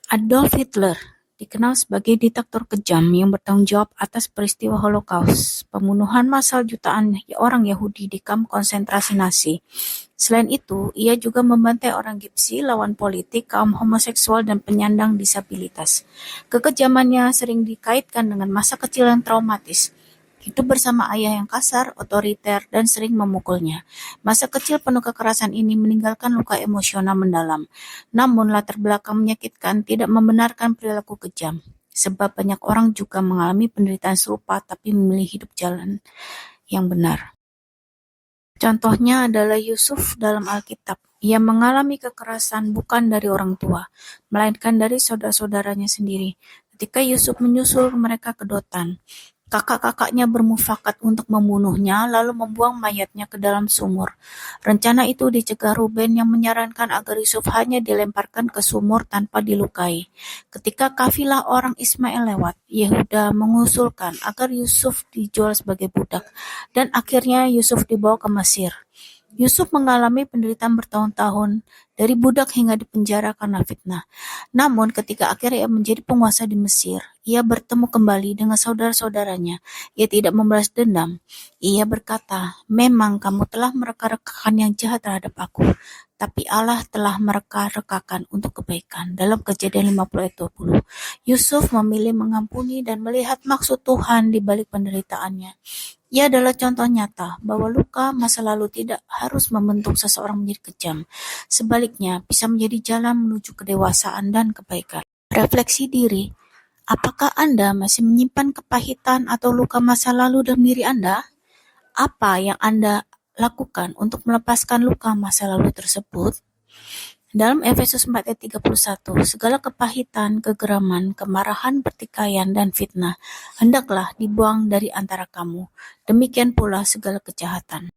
Adolf Hitler dikenal sebagai diktator kejam yang bertanggung jawab atas peristiwa Holocaust, pembunuhan massal jutaan orang Yahudi di kamp konsentrasi Nazi. Selain itu, ia juga membantai orang Gipsi, lawan politik, kaum homoseksual, dan penyandang disabilitas. Kekejamannya sering dikaitkan dengan masa kecil yang traumatis. Hidup bersama ayah yang kasar, otoriter, dan sering memukulnya. Masa kecil penuh kekerasan ini meninggalkan luka emosional mendalam. Namun latar belakang menyakitkan tidak membenarkan perilaku kejam. Sebab banyak orang juga mengalami penderitaan serupa tapi memilih hidup jalan yang benar. Contohnya adalah Yusuf dalam Alkitab. Ia mengalami kekerasan bukan dari orang tua, melainkan dari saudara-saudaranya sendiri. Ketika Yusuf menyusul mereka ke Dotan, kakak-kakaknya bermufakat untuk membunuhnya, lalu membuang mayatnya ke dalam sumur. Rencana itu dicegah Ruben yang menyarankan agar Yusuf hanya dilemparkan ke sumur tanpa dilukai. Ketika kafilah orang Ismail lewat, Yehuda mengusulkan agar Yusuf dijual sebagai budak, dan akhirnya Yusuf dibawa ke Mesir. Yusuf mengalami penderitaan bertahun-tahun, dari budak hingga dipenjara karena fitnah. Namun ketika akhirnya ia menjadi penguasa di Mesir, ia bertemu kembali dengan saudara-saudaranya. Ia tidak membalas dendam. Ia berkata, "Memang kamu telah mereka-rekakan yang jahat terhadap aku, tapi Allah telah mereka-rekakan untuk kebaikan." Dalam Kejadian 50 ayat 20. Yusuf memilih mengampuni dan melihat maksud Tuhan di balik penderitaannya. Ia adalah contoh nyata bahwa luka masa lalu tidak harus membentuk seseorang menjadi kejam. Sebaliknya, bisa menjadi jalan menuju kedewasaan dan kebaikan. Refleksi diri, apakah Anda masih menyimpan kepahitan atau luka masa lalu dalam diri Anda? Apa yang Anda lakukan untuk melepaskan luka masa lalu tersebut? Dalam Efesus 4 ayat 31, segala kepahitan, kegeraman, kemarahan, pertikaian, dan fitnah hendaklah dibuang dari antara kamu. Demikian pula segala kejahatan.